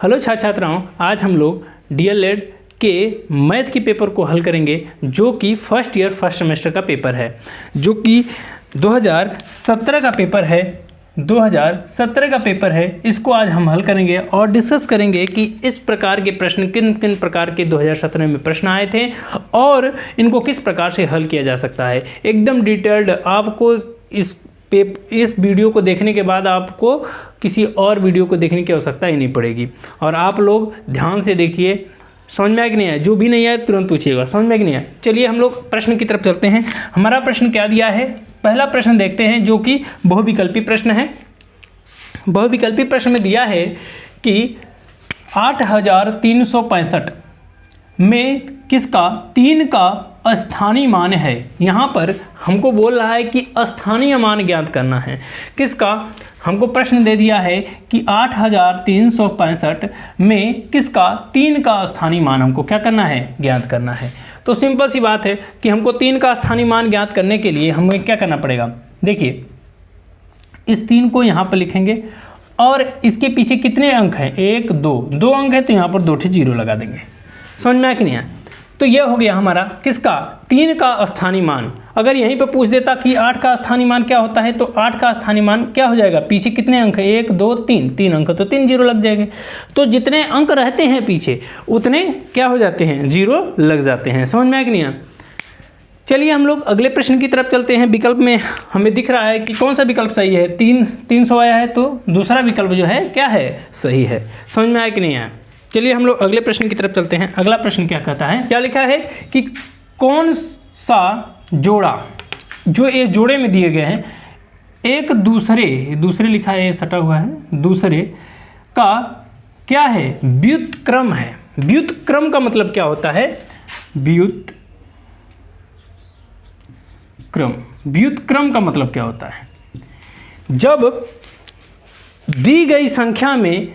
Hello छात्र छात्राओं, आज हम लोग डीएलएड के मैथ के पेपर को हल करेंगे जो कि फर्स्ट ईयर फर्स्ट सेमेस्टर का पेपर है, जो कि 2017 का पेपर है। 2017 का पेपर है, इसको आज हम हल करेंगे और डिस्कस करेंगे कि इस प्रकार के प्रश्न किन किन प्रकार के 2017 में प्रश्न आए थे और इनको किस प्रकार से हल किया जा सकता है। एकदम डिटेल्ड आपको इस वीडियो को देखने के बाद आपको किसी और वीडियो को देखने की आवश्यकता ही नहीं पड़ेगी। और आप लोग ध्यान से देखिए, समझ में आया कि नहीं आया? जो भी नहीं आया तुरंत पूछिएगा, समझ में आया कि नहीं आया? चलिए हम लोग प्रश्न की तरफ चलते हैं। हमारा प्रश्न क्या दिया है, पहला प्रश्न देखते हैं जो कि बहुविकल्पी प्रश्न है। बहुविकल्पी प्रश्न में दिया है कि 8365 में किसका 3 का स्थानीय मान है। यहाँ पर हमको बोल रहा है कि स्थानीय मान ज्ञात करना है। किसका? हमको प्रश्न दे दिया है कि 8365 में किसका 3 का स्थानीय मान हमको क्या करना है, ज्ञात करना है। तो सिंपल सी बात है कि हमको 3 का स्थानीय मान ज्ञात करने के लिए हमें क्या करना पड़ेगा। देखिए, इस 3 को यहाँ पर लिखेंगे और इसके पीछे कितने अंक हैं, 1 2 अंक है, तो यहाँ पर 2 0 लगा देंगे। समझ में आया कि नहीं आया? तो यह हो गया हमारा किसका 3 का स्थानीय मान। अगर यहीं पे पूछ देता कि 8 का स्थानीय मान क्या होता है, तो 8 का स्थानीय मान क्या हो जाएगा, पीछे कितने अंक है, 1 2 3 अंक, तो 3 0 लग जाएंगे। तो जितने अंक रहते हैं पीछे उतने क्या हो जाते हैं, 0 लग जाते हैं। समझ में आया कि नहीं आया? चलिए हम लोग अगले प्रश्न की तरफ चलते हैं। विकल्प में हमें दिख रहा है कि कौन सा विकल्प सही है। 300 आया है तो दूसरा विकल्प जो है क्या है, सही है। समझ में आया कि नहीं आया? चलिए हम लोग अगले प्रश्न की तरफ चलते हैं। अगला प्रश्न क्या कहता है, क्या लिखा है कि कौन सा जोड़ा, जो ये जोड़े में दिए गए हैं, एक दूसरे लिखा है, सटा हुआ है, दूसरे का क्या है, व्युत्क्रम है। व्युत्क्रम का मतलब क्या होता है, व्युत्क्रम का मतलब क्या होता है, जब दी गई संख्या में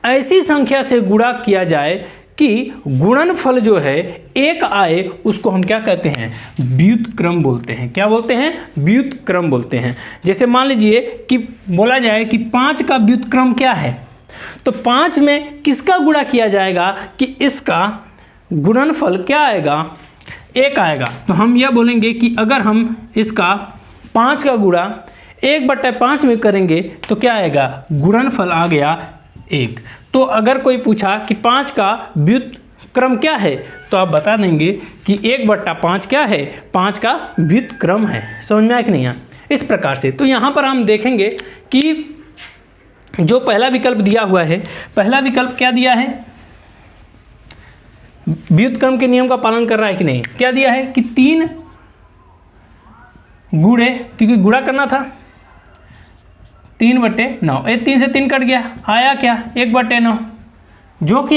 ऐसी संख्या से गुणा किया जाए कि गुणनफल जो है 1 आए, उसको हम क्या कहते हैं, व्युत्क्रम बोलते हैं। क्या बोलते हैं, व्युत्क्रम बोलते हैं। जैसे मान लीजिए कि बोला जाए कि 5 का व्युत्क्रम क्या है, तो 5 में किसका गुणा किया जाएगा कि इसका गुणनफल क्या आएगा, 1 आएगा। तो हम यह बोलेंगे कि अगर हम इसका 5 का गुणा 1/5 में करेंगे तो क्या आएगा, गुणनफल आ गया 1। तो अगर कोई पूछा कि 5 का व्युत्क्रम क्या है, तो आप बता देंगे कि 1/5 क्या है, 5 का व्युत्क्रम है। समझ में आया कि नहीं आया? इस प्रकार से तो यहाँ पर हम देखेंगे कि जो पहला विकल्प दिया हुआ है, पहला विकल्प क्या दिया है, व्युत्क्रम के नियम का पालन कर रहा है कि नहीं। क्या दिया है कि 3 गुणे, क्योंकि गुणा करना था, 3/9, 3 से 3 कट गया, आया क्या 1/9, जो कि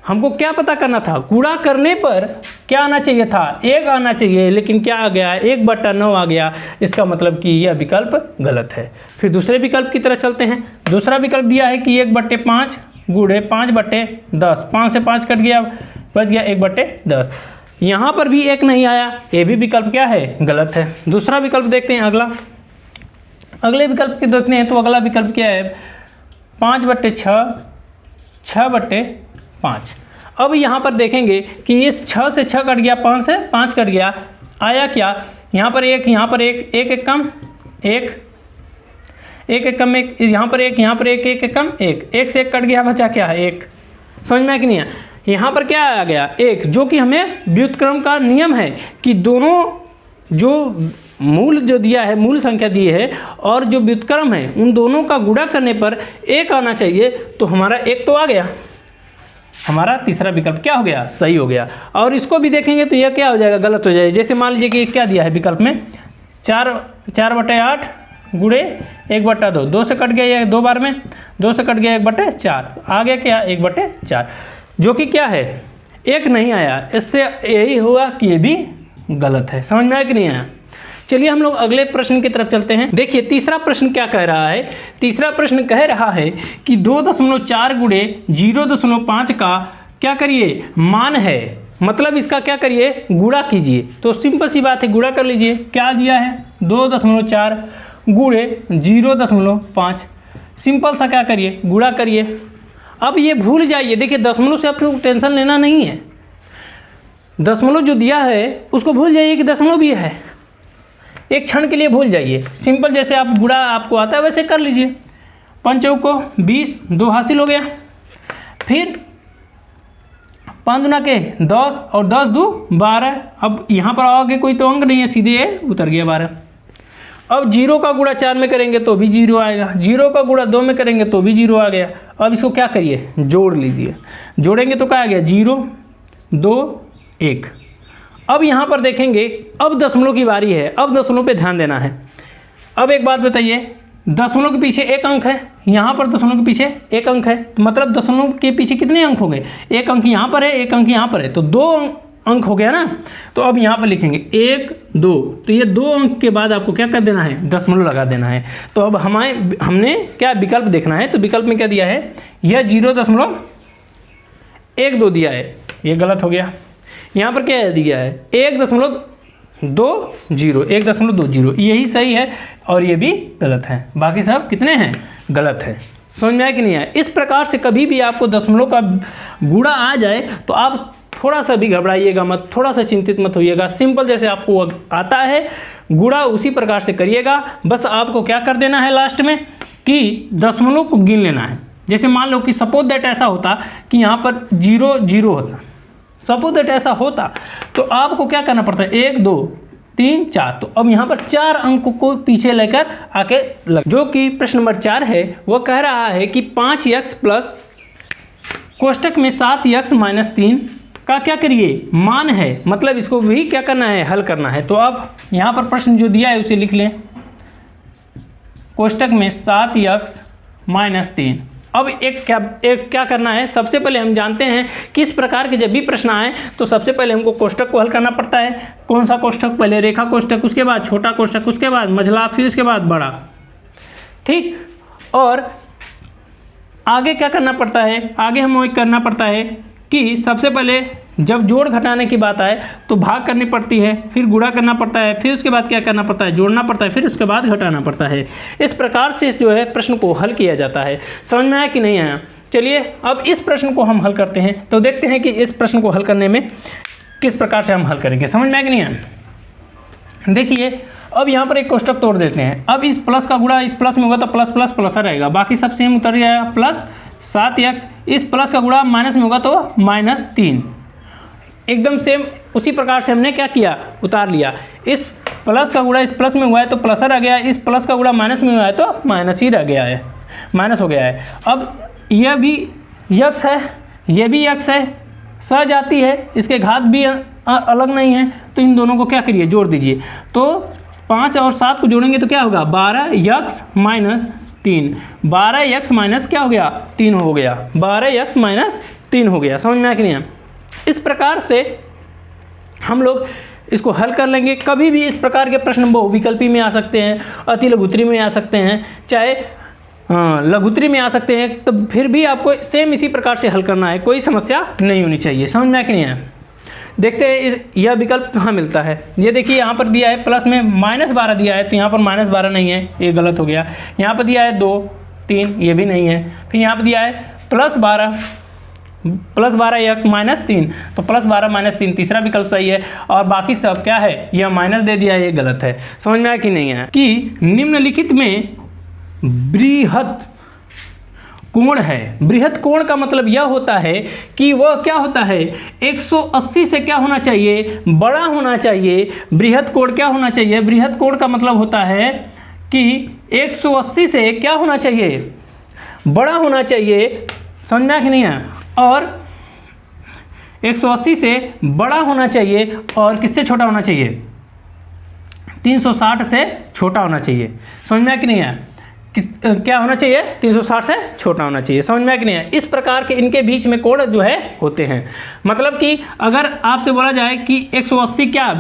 हमको क्या पता करना था, गुणा करने पर क्या आना चाहिए था, 1 आना चाहिए, लेकिन क्या आ गया, 1/9 आ गया। इसका मतलब कि यह विकल्प गलत है। फिर दूसरे विकल्प की तरह चलते हैं। दूसरा विकल्प दिया है कि 1/5 गुणे 5/10, 5 से 5 कट गया, बच गया 1/10। यहाँ पर भी 1 नहीं आया, ये भी विकल्प क्या है, गलत है। दूसरा विकल्प देखते हैं। अगले विकल्प के देखते हैं। तो अगला विकल्प क्या है, 5/6, 6/5। अब यहाँ पर देखेंगे कि इस 6 से 6 कट गया, 5 से 5 कट गया, आया क्या, यहाँ पर 1, यहाँ पर 1, 1 कम 1, 1 कम 1, यहाँ पर 1, यहाँ पर 1, 1 कम 1 से 1 कट गया, बचा क्या है 1। समझ में आया कि नहीं है? यहाँ पर क्या आ गया 1, जो कि हमें व्युत्क्रम का नियम है कि दोनों जो मूल जो दिया है, मूल संख्या दी है और जो व्युत्क्रम है, उन दोनों का गुणा करने पर 1 आना चाहिए। तो हमारा 1 तो आ गया, हमारा तीसरा विकल्प क्या हो गया, सही हो गया। और इसको भी देखेंगे तो यह क्या हो जाएगा, गलत हो जाएगा। जैसे मान लीजिए कि क्या दिया है विकल्प में, 4/8 गुणे 1/2, 2 से कट गया 2 बार में, 2 से कट गया 1/4, आ गया क्या 1/4, जो कि क्या है 1 नहीं आया। इससे यही हुआ कि ये भी गलत है। समझ में आया कि नहीं आया? चलिए हम लोग अगले प्रश्न की तरफ चलते हैं। देखिए तीसरा प्रश्न क्या कह रहा है। तीसरा प्रश्न कह रहा है कि 2.4 गुणे 0.5 का क्या करिए, मान है, मतलब इसका क्या करिए, गुणा कीजिए। तो सिंपल सी बात है, गुणा कर लीजिए। क्या दिया है, 2.4 गुणे 0.5। सिंपल सा क्या करिए, गुणा करिए। अब ये भूल जाइए, देखिए दशमलव से आपको टेंशन लेना नहीं है, दशमलव जो दिया है उसको भूल जाइए कि दशमलव भी है, एक क्षण के लिए भूल जाइए। सिंपल जैसे आप गुणा आपको आता है वैसे कर लीजिए। 5 चौक को 20, 2 हासिल हो गया। फिर 5 दूना के 10 और 10 दू 12। अब यहाँ पर आओगे कोई तो अंक नहीं है, सीधे उतर गया 12। अब 0 का गुणा 4 में करेंगे तो भी 0 आएगा, 0 का गुणा 2 में करेंगे तो भी 0 आ गया। अब इसको क्या करिए, जोड़ लीजिए। जोड़ेंगे तो क्या आ गया, 0 2 1। अब यहाँ पर देखेंगे, अब दशमलव की बारी है, अब दशमलव पे ध्यान देना है। अब एक बात बताइए, दशमलव के पीछे एक अंक है, यहाँ पर दशमलव के पीछे एक अंक है, तो मतलब दशमलव के पीछे कितने अंक हो गए, एक अंक यहाँ पर है, एक अंक यहाँ पर है, तो 2 अंक हो गया ना। तो अब यहाँ पर लिखेंगे 1 2, तो ये 2 अंक के बाद आपको क्या कर देना है, दशमलव लगा देना है। तो अब हमने क्या विकल्प देखना है, तो विकल्प में क्या दिया है, यह 0.12 दिया है, ये गलत हो गया। यहाँ पर क्या दिया है, 1.20, 1.20, यही सही है और ये भी गलत है, बाकी सब कितने हैं, गलत है। समझ में आया कि नहीं आया। इस प्रकार से कभी भी आपको दशमलव का गुणा आ जाए तो आप थोड़ा सा भी घबराइएगा मत, थोड़ा सा चिंतित मत होइएगा। सिंपल जैसे आपको आता है गुणा उसी प्रकार से करिएगा। बस आपको क्या कर देना है लास्ट में कि दशमलव को गिन लेना है। जैसे मान लो कि सपोज दैट ऐसा होता कि यहाँ पर 0 0 होता, सपोज दैट ऐसा होता तो आपको क्या करना पड़ता है, 1 2 3 4। तो अब यहाँ पर 4 अंकों को पीछे लेकर आके लग, जो कि प्रश्न नंबर 4 है वो कह रहा है कि 5x प्लस कोष्टक में 7x माइनस 3 का क्या करिए, मान है। मतलब इसको भी क्या करना है, हल करना है। तो अब यहाँ पर प्रश्न जो दिया है उसे लिख लें, कोष्टक में 7x माइनस 3। अब एक क्या करना है, सबसे पहले हम जानते हैं किस प्रकार के जब भी प्रश्न आए तो सबसे पहले हमको कोष्टक को हल करना पड़ता है। कौन सा कोष्टक, पहले रेखा कोष्टक, उसके बाद छोटा कोष्टक, उसके बाद मझला, फिर उसके बाद बड़ा, ठीक। और आगे क्या करना पड़ता है, आगे हमें करना पड़ता है कि सबसे पहले जब जोड़ घटाने की बात आए तो भाग करनी पड़ती है, फिर गुणा करना पड़ता है, फिर उसके बाद क्या करना पड़ता है, जोड़ना पड़ता है, फिर उसके बाद घटाना पड़ता है। इस प्रकार से जो है प्रश्न को हल किया जाता है। समझ में आया कि नहीं आया। चलिए अब इस प्रश्न को हम हल करते हैं, तो देखते हैं कि इस प्रश्न को हल करने में किस प्रकार से हम हल करेंगे। समझ में आया कि नहीं आया। देखिए अब यहाँ पर एक कोष्टक तोड़ देते हैं। अब इस प्लस का गुणा इस प्लस में होगा तो प्लस प्लस प्लस रहेगा, बाकी सब सेम उतर जाएगा, प्लस 7x। इस प्लस का गुणा माइनस में होगा तो माइनस 3, एकदम सेम उसी प्रकार से हमने क्या किया, उतार लिया। इस प्लस का गुणा इस प्लस में हुआ है तो प्लस रह गया, इस प्लस का गुणा माइनस में हुआ है तो माइनस ही रह गया है, माइनस हो गया है। अब यह भी यक्स है, यह भी यक्स है, सजाती है, इसके घात भी अलग नहीं है, तो इन दोनों को क्या करिए, जोड़ दीजिए। तो 5 और 7 को जोड़ेंगे तो क्या होगा, 12x माइनस 3, 12x माइनस क्या हो गया, 3 हो गया, 12x माइनस 3 हो गया। समझ में आया कि नहीं। इस प्रकार से हम लोग इसको हल कर लेंगे। कभी भी इस प्रकार के प्रश्न बहुविकल्पी में आ सकते हैं, अति लघुत्तरी में आ सकते हैं, चाहे लघुत्तरी में आ सकते हैं, तो फिर भी आपको सेम इसी प्रकार से हल करना है, कोई समस्या नहीं होनी चाहिए। समझ में आया कि नहीं है। देखते हैं यह विकल्प कहाँ मिलता है। ये देखिए यहाँ पर दिया है प्लस में -12 दिया है, तो यहाँ पर -12 नहीं है, ये गलत हो गया। यहाँ पर दिया है 2 3, ये भी नहीं है। फिर यहाँ पर दिया है +12x माइनस 3, तो +12 माइनस 3 तीसरा विकल्प सही है, और बाकी सब क्या है, यह माइनस दे दिया है, ये गलत है। समझ में आया कि नहीं है। कि निम्नलिखित में बृहत कोण है। बृहत कोण का मतलब यह होता है कि वह क्या होता है, 180 से क्या होना चाहिए, बड़ा होना चाहिए। बृहत कोण क्या होना चाहिए, बृहत कोण का मतलब होता है कि 180 से क्या होना चाहिए, बड़ा होना चाहिए। समझ में आया कि नहीं है। और 180 से बड़ा होना चाहिए और किससे छोटा होना चाहिए, 360 से छोटा होना चाहिए। समझ में आया कि नहीं है। क्या होना चाहिए, 360 से छोटा होना चाहिए। समझ में आया कि नहीं है। इस प्रकार के इनके बीच में कोण जो है होते हैं। मतलब कि अगर आपसे बोला जाए कि 180 क्या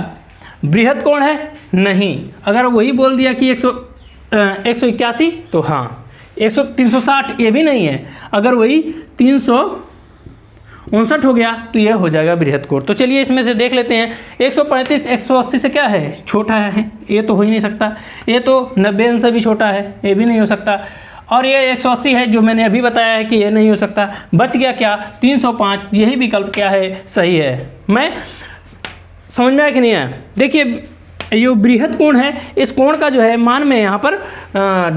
बृहत कोण है, नहीं। अगर वही बोल दिया कि 181, तो हाँ। 360 ये भी नहीं है। अगर वही 359 हो गया तो यह हो जाएगा बृहत कोण। तो चलिए इसमें से देख लेते हैं। 135 180 से क्या है, छोटा है, ये तो हो ही नहीं सकता। ये तो 90 से भी छोटा है, ये भी नहीं हो सकता। और ये 180 है जो मैंने अभी बताया है कि ये नहीं हो सकता। बच गया क्या? 305। यही विकल्प क्या है? सही है। मैं समझ में आया कि नहीं आया? देखिए ये बृहद कोण है, इस कोण का जो है मान मैं यहाँ पर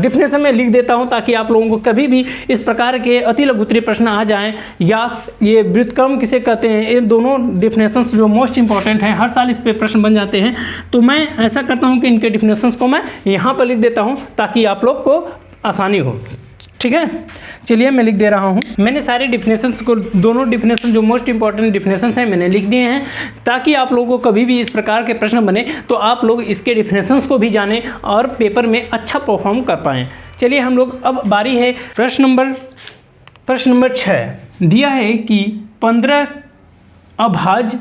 डिफिनेशन में लिख देता हूँ ताकि आप लोगों को कभी भी इस प्रकार के अति लघुत्तरीय प्रश्न आ जाएं, या ये व्युत्क्रम किसे कहते हैं, इन दोनों डिफिनेशंस जो मोस्ट इंपॉर्टेंट हैं, हर साल इस पे प्रश्न बन जाते हैं। तो मैं ऐसा करता हूँ कि इनके डिफिनेशंस को मैं यहाँ पर लिख देता हूँ ताकि आप लोग को आसानी हो। ठीक है, चलिए मैं लिख दे रहा हूँ। मैंने सारे डिफिनेशंस को, दोनों डिफिनेशन जो मोस्ट इंपॉर्टेंट डिफिनेशंस हैं मैंने लिख दिए हैं ताकि आप लोगों को कभी भी इस प्रकार के प्रश्न बने तो आप लोग इसके डिफिनेशंस को भी जानें और पेपर में अच्छा परफॉर्म कर पाएँ। चलिए हम लोग, अब बारी है प्रश्न नंबर 6 दिया है कि 15 अभाज्य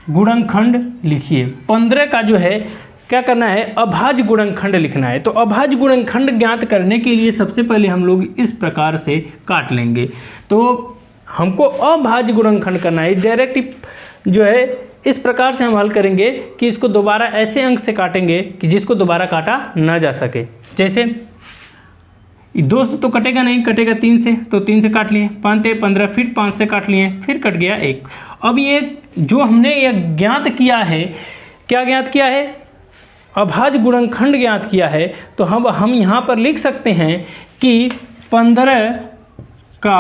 गुणनखंड लिखिए। 15 का जो है क्या करना है? अभाज्य गुणनखंड लिखना है। तो अभाज्य गुणनखंड ज्ञात करने के लिए सबसे पहले हम लोग इस प्रकार से काट लेंगे। तो हमको अभाज्य गुणनखंड करना है, डायरेक्ट जो है इस प्रकार से हम हल करेंगे कि इसको दोबारा ऐसे अंक से काटेंगे कि जिसको दोबारा काटा ना जा सके। जैसे 2 से तो कटेगा नहीं, कटेगा 3 से, तो 3 से काट लिए, 5 × 15, फिर 5 से काट लिए, फिर कट गया 1। अब ये जो हमने ये ज्ञात किया है, क्या ज्ञात किया है? अभाज्य गुणनखंड ज्ञात किया है। तो हम यहाँ पर लिख सकते हैं कि 15 का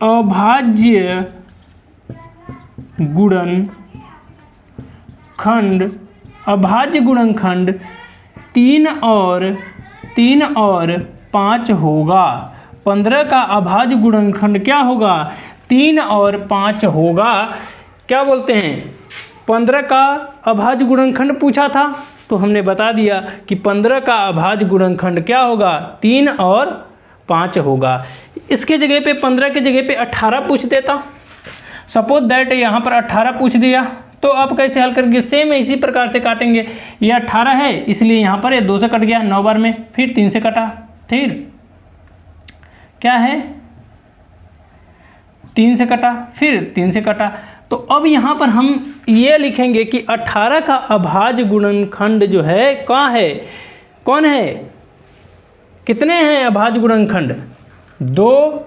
अभाज्य गुणनखंड, अभाज्य गुणनखंड 3 और 5 होगा। 15 का अभाज्य गुणनखंड क्या होगा? 3 और 5 होगा। क्या बोलते हैं? 15 का अभाज्य गुणनखंड पूछा था तो हमने बता दिया कि 15 का अभाज्य गुणनखंड क्या होगा? 3 और 5 होगा। इसके जगह पे 15 के जगह पे 18 पूछ देता, सपोज दैट यहाँ पर 18 पूछ दिया, तो आप कैसे हल करेंगे? सेम इसी प्रकार से काटेंगे। ये 18 है इसलिए यहाँ पर ये 2 से कट गया 9 बार में, फिर 3 से कटा, फिर क्या है 3 से कटा, फिर 3 से कटा। तो अब यहाँ पर हम ये लिखेंगे कि 18 का अभाज्य गुणनखंड जो है कहाँ है? कौन है? कितने हैं अभाज्य गुणनखंड? 2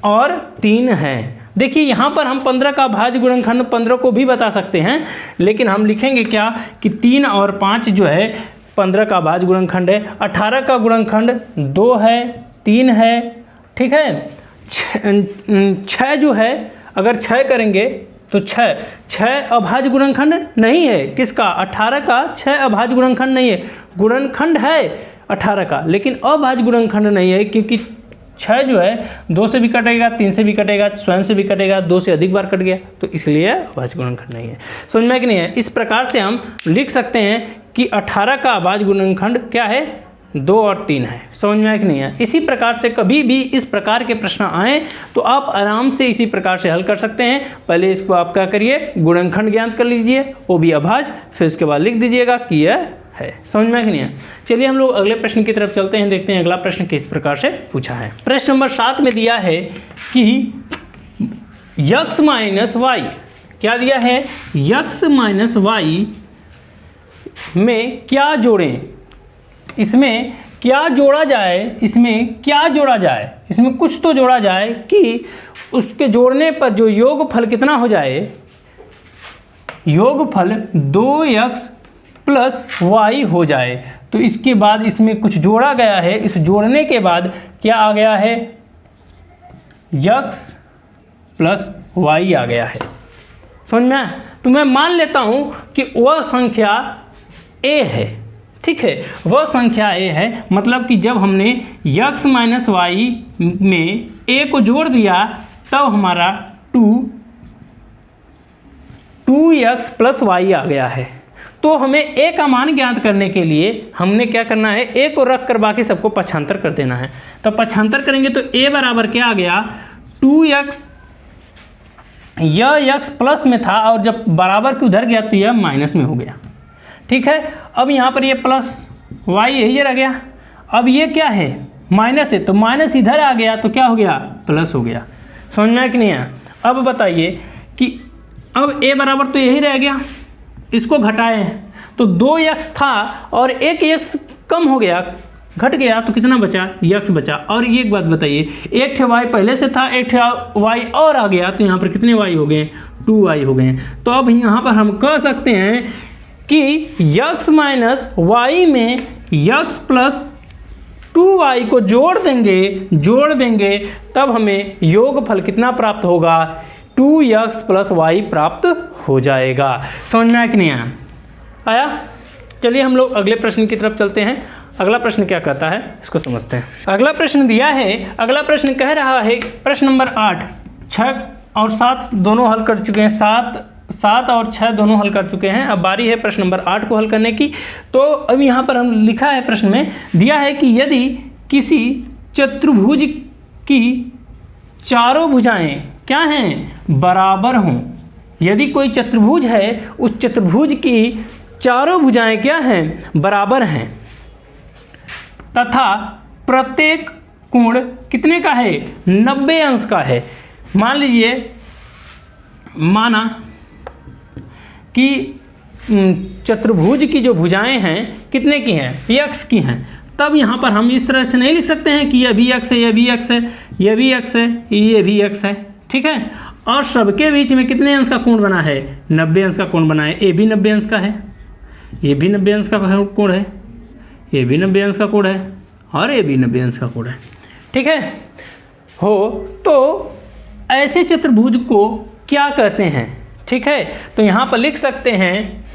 और 3 हैं। देखिए यहाँ पर हम 15 का अभाज्य गुणनखंड 15 को भी बता सकते हैं, लेकिन हम लिखेंगे क्या कि 3 और 5 जो है 15 का अभाज्य गुणनखंड है। 18 का गुणनखंड 2 है, 3 है, ठीक है। 6 जो है, अगर 6 करेंगे तो 6 अभाज्य गुणनखंड नहीं है। किसका? 18 का 6 अभाज्य गुणनखंड नहीं है। गुणनखंड है 18 का, लेकिन अभाज्य गुणनखंड नहीं है, क्योंकि 6 जो है 2 से भी कटेगा, 3 से भी कटेगा, स्वयं से भी कटेगा, 2 से अधिक बार कट गया, तो इसलिए अभाज्य गुणनखंड नहीं है। समझ में कि नहीं है? इस प्रकार से हम लिख सकते हैं कि 18 का अभाज्य गुणनखंड क्या है? 2 और 3 है। समझ में आया कि नहीं है? इसी प्रकार से कभी भी इस प्रकार के प्रश्न आए तो आप आराम से इसी प्रकार से हल कर सकते हैं। पहले इसको आप क्या करिए? गुणनखंड ज्ञात कर लीजिए, वो भी अभाज्य, फिर उसके बाद लिख दीजिएगा कि यह है। समझ में आया कि नहीं है? चलिए हम लोग अगले प्रश्न की तरफ चलते हैं, देखते हैं अगला प्रश्न किस प्रकार से पूछा है। प्रश्न नंबर 7 में दिया है कि x माइनस वाई, क्या दिया है? x माइनस वाई में क्या जोड़ें? इसमें क्या जोड़ा जाए? इसमें क्या जोड़ा जाए? इसमें कुछ तो जोड़ा जाए कि उसके जोड़ने पर जो योगफल कितना हो जाए? योगफल 2x प्लस y हो जाए। तो इसके बाद इसमें कुछ जोड़ा गया है, इस जोड़ने के बाद क्या आ गया है? x प्लस y आ गया है। समझ में? तो मैं मान लेता हूं कि वह संख्या a है, ठीक है, वह संख्या a है। मतलब कि जब हमने x माइनस वाई में a को जोड़ दिया तब हमारा 2x प्लस y आ गया है। तो हमें a का मान ज्ञात करने के लिए हमने क्या करना है? a को रख कर बाकी सबको पक्षांतर कर देना है। तो पक्षांतर करेंगे तो a बराबर क्या आ गया? 2x, यह x प्लस में था और जब बराबर के उधर गया तो यह माइनस में हो गया, ठीक है। अब यहाँ पर ये प्लस y यही रह गया। अब ये क्या है? माइनस है, तो माइनस इधर आ गया तो क्या हो गया? प्लस हो गया। समझ में आया कि नहीं आया? अब बताइए कि अब a बराबर तो यही रह गया, इसको घटाएं तो 2x था और 1x कम हो गया, घट गया तो कितना बचा, यक्स बचा। और ये एक बात बताइए, एक ठे वाई पहले से था, एक ठे वाई और आ गया, तो यहाँ पर कितने वाई हो गए, 2y हो गए। तो अब यहाँ पर हम कह सकते हैं कि यक्स माइनस वाई में यक्स प्लस 2y को जोड़ देंगे तब हमें योगफल कितना प्राप्त होगा, 2x प्लस वाई प्राप्त हो जाएगा। समझ में आया कि नहीं आया? चलिए हम लोग अगले प्रश्न की तरफ चलते हैं। अगला प्रश्न क्या कहता है इसको समझते हैं। अगला प्रश्न दिया है, अगला प्रश्न कह रहा है, प्रश्न नंबर 8, 6 और 7 दोनों हल कर चुके हैं, 7 और 6 दोनों हल कर चुके हैं। अब बारी है प्रश्न नंबर 8 को हल करने की। तो अब यहाँ पर हम लिखा है, प्रश्न में दिया है कि यदि किसी चतुर्भुज की चारों भुजाएं क्या हैं, बराबर हों। यदि कोई चतुर्भुज है, उस चतुर्भुज की चारों भुजाएं क्या हैं, बराबर हैं, तथा प्रत्येक कोण कितने का है, 90 अंश का है। मान लीजिए, माना कि चतुर्भुज की जो भुजाएं हैं कितने की हैं, x की हैं। तब यहाँ पर हम इस तरह से नहीं लिख सकते हैं कि यह भी x है, यह भी x है, यह भी x है, ये भी x है, ठीक है। और सबके बीच में कितने अंश का कोण बना है, 90 अंश का कोण बना है। ये भी 90 अंश का है, ये भी 90 अंश का कोण है, ये भी 90 अंश का कोण है, और ये भी 90 अंश का कोण है, ठीक है। तो ऐसे चतुर्भुज को क्या कहते हैं, ठीक है। तो यहाँ पर लिख सकते हैं,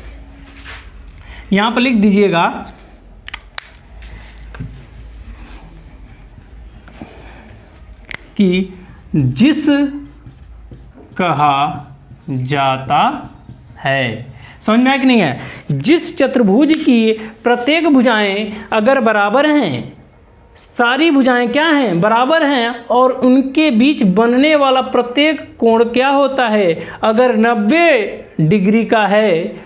यहाँ पर लिख दीजिएगा कि जिस कहा जाता है। समझ में आया कि नहीं है? जिस चतुर्भुज की प्रत्येक भुजाएं अगर बराबर हैं, सारी भुजाएं क्या हैं, बराबर हैं, और उनके बीच बनने वाला प्रत्येक कोण क्या होता है, अगर 90 डिग्री का है,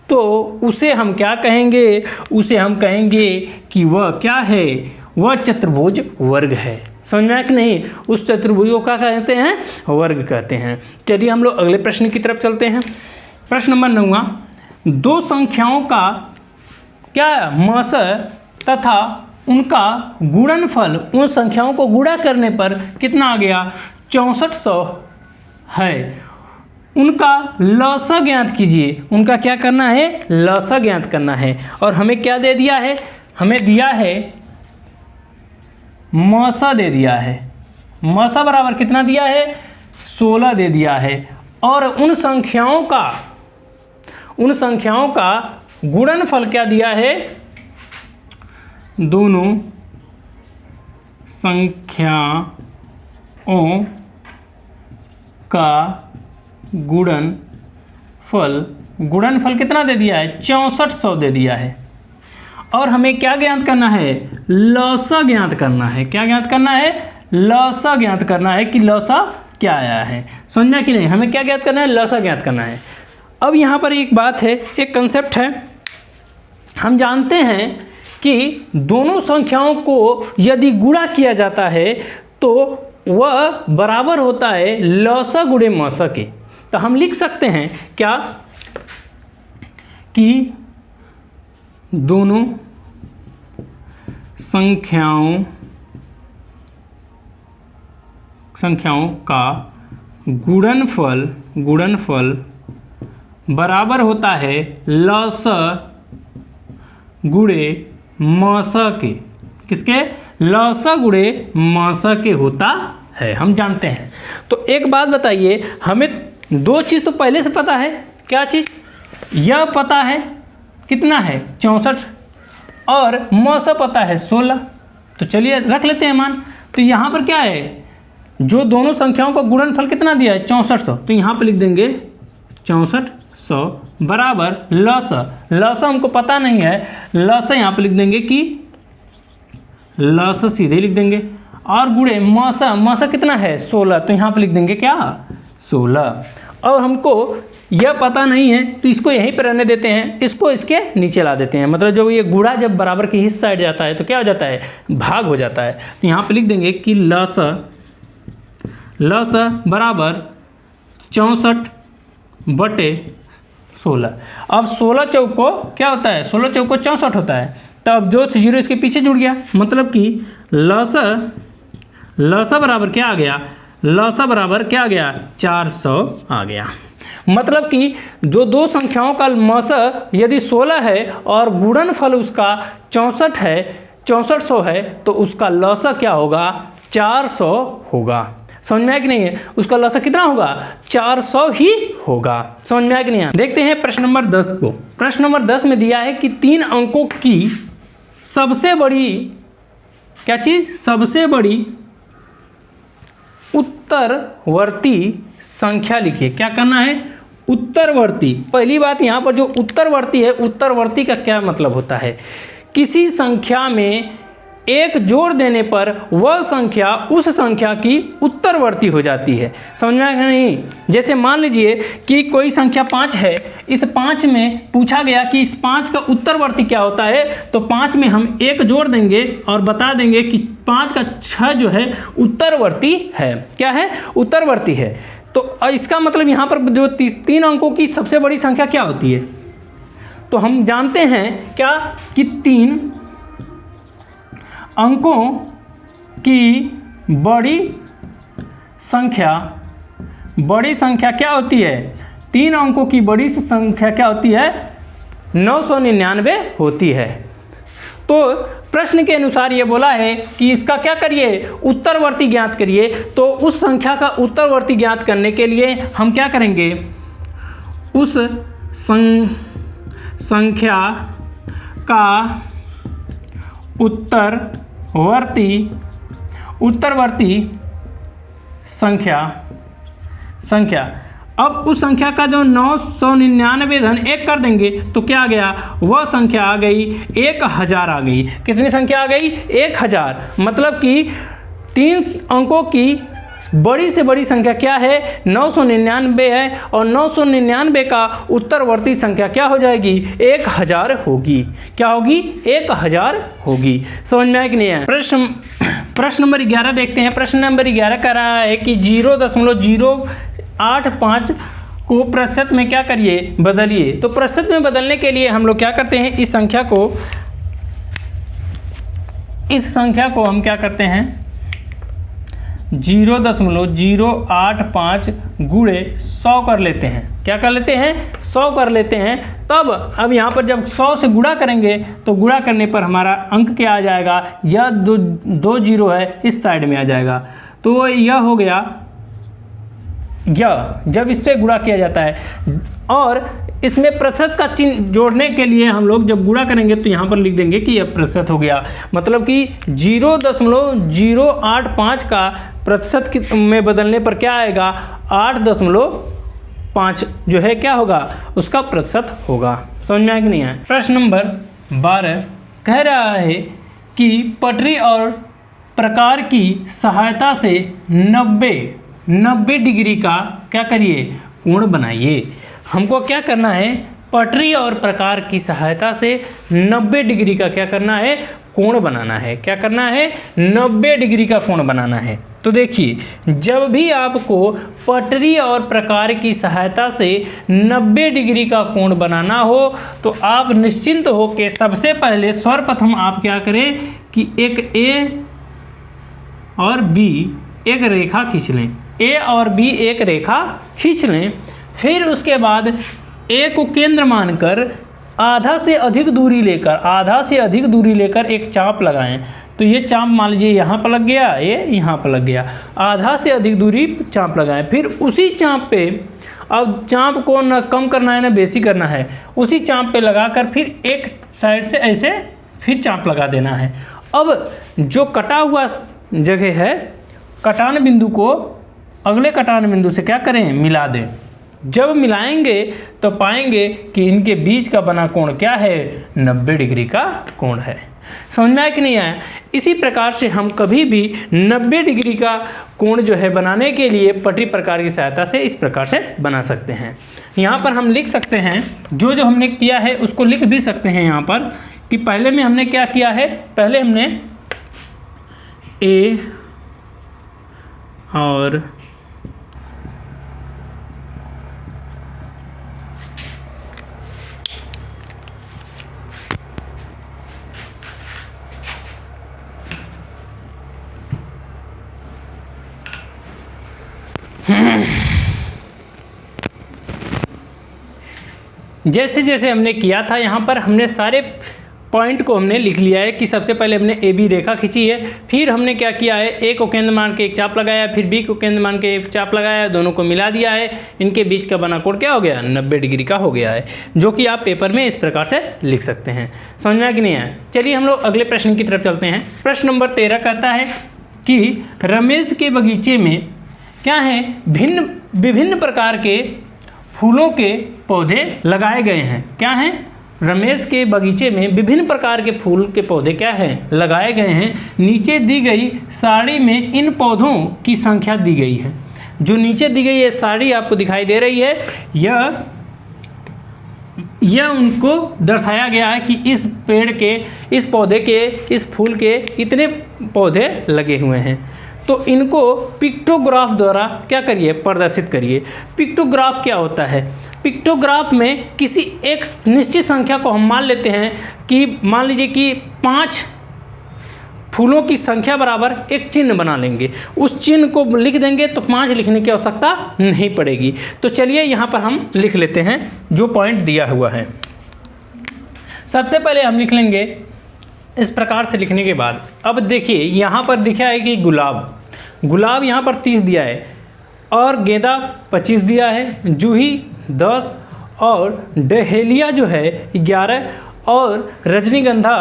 तो उसे हम क्या कहेंगे, उसे हम कहेंगे कि वह क्या है, वह चतुर्भुज वर्ग है। समझ में आया कि नहीं? उस चतुर्भुज को क्या कहते हैं, वर्ग कहते हैं। चलिए हम लोग अगले प्रश्न की तरफ चलते हैं। प्रश्न नंबर 9, दो संख्याओं का क्या मस तथा उनका गुणनफल, उन संख्याओं को गुणा करने पर कितना आ गया, 6400 है। उनका लसा ज्ञात कीजिए। उनका क्या करना है, लसा ज्ञात करना है। और हमें क्या दे दिया है, हमें दिया है मसा दे दिया है। मसा बराबर कितना दिया है, 16 दे दिया है। और उन संख्याओं का गुणनफल क्या दिया है, दोनों संख्याओं का गुणनफल कितना दे दिया है, 6400 दे दिया है। और हमें क्या ज्ञात करना है, लसा ज्ञात करना है। क्या ज्ञात करना है, लसा ज्ञात करना है कि लसा क्या आया है। समझना कि नहीं? हमें क्या ज्ञात करना है, लसा ज्ञात करना है। अब यहाँ पर एक बात है, एक कंसेप्ट है। हम जानते हैं कि दोनों संख्याओं को यदि गुणा किया जाता है तो वह बराबर होता है लसा गुणे मसा के। तो हम लिख सकते हैं क्या कि दोनों संख्याओं का गुणनफल बराबर होता है लसा गुणे मसा के। किसके, लसा गुणे मसा के होता है, हम जानते हैं। तो एक बात बताइए, हमें दो चीज़ तो पहले से पता है। क्या चीज़, यह पता है कितना है 64 और मसा पता है 16। तो चलिए रख लेते हैं मान। तो यहाँ पर क्या है, जो दोनों संख्याओं का गुणनफल कितना दिया है 6400, तो यहाँ पर लिख देंगे 6400 बराबर लसा हमको पता नहीं है, लसा यहाँ पर लिख देंगे कि लसा सीधे लिख देंगे। और गुणे मसा कितना है 16, तो यहाँ पर लिख देंगे क्या 16। और हमको यह पता नहीं है तो इसको यहीं पर रहने देते हैं, इसको इसके नीचे ला देते हैं। मतलब जब ये गुणा जब बराबर की हिस्सा साइड जाता है तो क्या हो जाता है, भाग हो जाता है। तो यहाँ पे लिख देंगे कि लसा बराबर 64/16। अब 16 चौको क्या होता है, 16 चौको 64 होता है। तब 2 से 0 इसके पीछे जुड़ गया, मतलब कि लसा बराबर क्या आ गया, लसा बराबर क्या आ गया, 400 आ गया। मतलब कि जो दो संख्याओं का मस यदि 16 है और गुणनफल उसका 64 है, 6400 है, तो उसका लसा क्या होगा, 400 होगा। समझ में आया कि नहीं है, उसका लसा कितना होगा, 400 ही होगा। समझ में आया कि नहीं है। देखते हैं प्रश्न नंबर 10 को। प्रश्न नंबर 10 में दिया है कि 3 अंकों की सबसे बड़ी क्या चीज, सबसे बड़ी उत्तरवर्ती संख्या लिखिए। क्या करना है, उत्तरवर्ती। पहली बात यहाँ पर जो उत्तरवर्ती है, उत्तरवर्ती का क्या मतलब होता है, किसी संख्या में एक जोड़ देने पर वह संख्या उस संख्या की उत्तरवर्ती हो जाती है। समझ में आया नहीं। जैसे मान लीजिए कि कोई संख्या 5 है, इस 5 में पूछा गया कि इस 5 का उत्तरवर्ती क्या होता है, तो 5 में हम 1 जोड़ देंगे और बता देंगे कि 5 का 6 जो है उत्तरवर्ती है। क्या है, उत्तरवर्ती है। तो इसका मतलब यहाँ पर जो 3 अंकों की सबसे बड़ी संख्या क्या होती है, तो हम जानते हैं क्या कि 3 अंकों की बड़ी संख्या क्या होती है, 3 अंकों की बड़ी संख्या क्या होती है, 999 होती है। तो प्रश्न के अनुसार ये बोला है कि इसका क्या करिए, उत्तरवर्ती ज्ञात करिए। तो उस संख्या का उत्तरवर्ती ज्ञात करने के लिए हम क्या करेंगे, उस संख्या का उत्तरवर्ती संख्या। अब उस संख्या का जो 999 धन 1 कर देंगे तो क्या आ गया, वह संख्या आ गई 1000 आ गई। कितनी संख्या आ गई, 1000। मतलब कि 3 अंकों की बड़ी से बड़ी संख्या क्या है, 999 है, और 999 का उत्तरवर्ती संख्या क्या हो जाएगी, 1000 होगी। क्या होगी, 1000 होगी। समझ में आया कि नहीं है। प्रश्न नंबर 11 देखते हैं। प्रश्न नंबर 11 कह रहा है कि 0.085 को प्रतिशत में क्या करिए, बदलिए। तो प्रतिशत में बदलने के लिए हम लोग क्या करते हैं, इस संख्या को हम क्या करते हैं, 0.085 गुणे 100 कर लेते हैं। क्या कर लेते हैं, 100 कर लेते हैं। तब अब यहाँ पर जब 100 से गुणा करेंगे तो गुणा करने पर हमारा अंक क्या आ जाएगा, यह 2 जीरो है, इस साइड में आ जाएगा। तो यह हो गया, यह जब इस पर गुणा किया जाता है, और इसमें प्रतिशत का चिन्ह जोड़ने के लिए हम लोग जब गुणा करेंगे तो यहाँ पर लिख देंगे कि यह प्रतिशत हो गया। मतलब कि 0.085 का प्रतिशत में बदलने पर क्या आएगा, 8.5 जो है क्या होगा, उसका प्रतिशत होगा। समझ में आया कि नहीं आया। प्रश्न नंबर 12 कह रहा है कि पटरी और प्रकार की सहायता से 90 डिग्री का क्या करिए, कोण बनाइए। हमको क्या करना है, पटरी और प्रकार की सहायता से 90 डिग्री का क्या करना है, कोण बनाना है। क्या करना है, 90 डिग्री का कोण बनाना है। तो देखिए, जब भी आपको पटरी और प्रकार की सहायता से 90 डिग्री का कोण बनाना हो तो आप निश्चिंत हो कि सबसे पहले सर्वप्रथम आप क्या करें कि एक ए और बी एक रेखा खींच लें। ए और बी एक रेखा खींच लें। फिर उसके बाद ए को केंद्र मानकर आधा से अधिक दूरी लेकर एक चाप लगाएं। तो ये चाप मान लीजिए यहाँ पर लग गया, ये यहाँ पर लग गया, आधा से अधिक दूरी चाप लगाएं। फिर उसी चाप पे, अब चाप को न कम करना है न बेसी करना है, उसी चाप पे लगाकर फिर एक साइड से ऐसे फिर चाप लगा देना है। अब जो कटा हुआ जगह है, कटान बिंदु को अगले कटान बिंदु से क्या करें, मिला दें। जब मिलाएंगे तो पाएंगे कि इनके बीच का बना कोण क्या है, 90 डिग्री का कोण है। समझ में आया कि नहीं आया। इसी प्रकार से हम कभी भी 90 डिग्री का कोण जो है बनाने के लिए पटरी प्रकार की सहायता से इस प्रकार से बना सकते हैं। यहाँ पर हम लिख सकते हैं, जो जो हमने किया है उसको लिख भी सकते हैं यहाँ पर, कि पहले में हमने क्या किया है, पहले हमने ए और जैसे जैसे हमने किया था यहाँ पर हमने सारे पॉइंट को हमने लिख लिया है कि सबसे पहले हमने ए बी रेखा खींची है, फिर हमने क्या किया है, ए को केंद्र मान के एक चाप लगाया, फिर बी को केंद्र मान के एक चाप लगाया, दोनों को मिला दिया है, इनके बीच का बना कोण क्या हो गया, 90 डिग्री का हो गया है, जो कि आप पेपर में इस प्रकार से लिख सकते हैं। समझ में आया कि नहीं आया? चलिए हम लोग अगले प्रश्न की तरफ चलते हैं। प्रश्न नंबर 13 कहता है कि रमेश के बगीचे में क्या है, विभिन्न प्रकार के फूलों के पौधे लगाए गए हैं। क्या हैं? रमेश के बगीचे में विभिन्न प्रकार के फूल के पौधे क्या हैं, लगाए गए हैं। नीचे दी गई सारणी में इन पौधों की संख्या दी गई है। जो नीचे दी गई ये सारणी आपको दिखाई दे रही है, यह उनको दर्शाया गया है कि इस पेड़ के, इस पौधे के, इस फूल के इतने पौधे लगे हुए हैं। तो इनको पिक्टोग्राफ द्वारा क्या करिए, प्रदर्शित करिए। पिक्टोग्राफ क्या होता है? पिक्टोग्राफ में किसी एक निश्चित संख्या को हम मान लेते हैं कि मान लीजिए कि 5 फूलों की संख्या बराबर एक चिन्ह बना लेंगे, उस चिन्ह को लिख देंगे तो 5 लिखने की आवश्यकता नहीं पड़ेगी। तो चलिए यहाँ पर हम लिख लेते हैं जो पॉइंट दिया हुआ है। सबसे पहले हम लिख लेंगे इस प्रकार से। लिखने के बाद अब देखिए यहाँ पर दिखा है कि गुलाब यहाँ पर 30 दिया है और गेंदा 25 दिया है, जूही 10 और डहेलिया जो है 11 और रजनीगंधा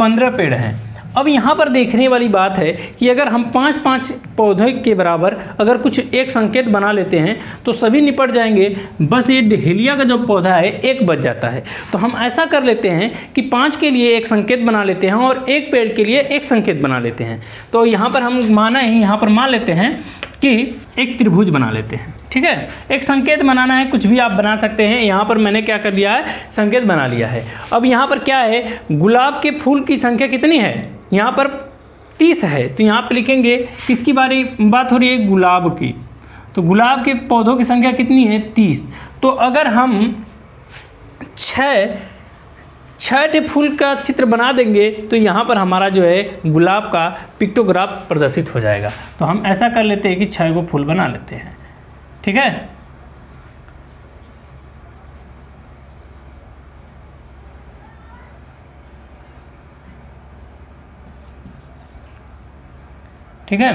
15 पेड़ हैं। अब यहाँ पर देखने वाली बात है कि अगर हम 5-5 पौधे के बराबर अगर कुछ एक संकेत बना लेते हैं तो सभी निपट जाएंगे, बस ये डहेलिया का जो पौधा है एक बच जाता है। तो हम ऐसा कर लेते हैं कि 5 के लिए एक संकेत बना लेते हैं और एक पेड़ के लिए एक संकेत बना लेते हैं। तो यहाँ पर हम यहाँ पर मान लेते हैं कि एक त्रिभुज बना लेते हैं। ठीक है, एक संकेत बनाना है, कुछ भी आप बना सकते हैं। यहाँ पर मैंने क्या कर लिया है, संकेत बना लिया है। अब यहाँ पर क्या है, गुलाब के फूल की संख्या कितनी है, यहाँ पर 30 है। तो यहाँ पर लिखेंगे किसकी बात हो रही है, गुलाब की। तो गुलाब के पौधों की संख्या कितनी है, 30। तो अगर हम 6 फूल का चित्र बना देंगे तो यहाँ पर हमारा जो है गुलाब का पिक्टोग्राफ प्रदर्शित हो जाएगा। तो हम ऐसा कर लेते हैं कि 6 को फूल बना लेते हैं। ठीक है, ठीक है,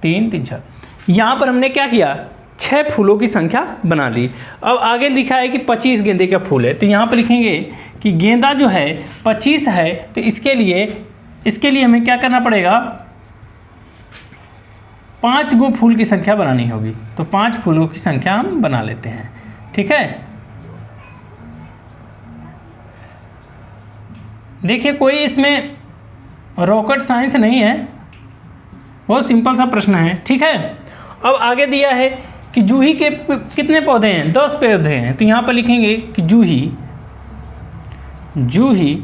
3 3 6। यहाँ पर हमने क्या किया, 6 फूलों की संख्या बना ली। अब आगे लिखा है कि 25 गेंदे का फूल है, तो यहाँ पर लिखेंगे कि गेंदा जो है 25 है। तो इसके लिए हमें क्या करना पड़ेगा, 5 गो फूल की संख्या बनानी होगी। तो 5 फूलों की संख्या हम बना लेते हैं। ठीक है, देखिए कोई इसमें रॉकेट साइंस नहीं है, बहुत सिंपल सा प्रश्न है। ठीक है, अब आगे दिया है कि जूही के कितने पौधे हैं, 10 पौधे हैं। तो यहाँ पर लिखेंगे कि जूही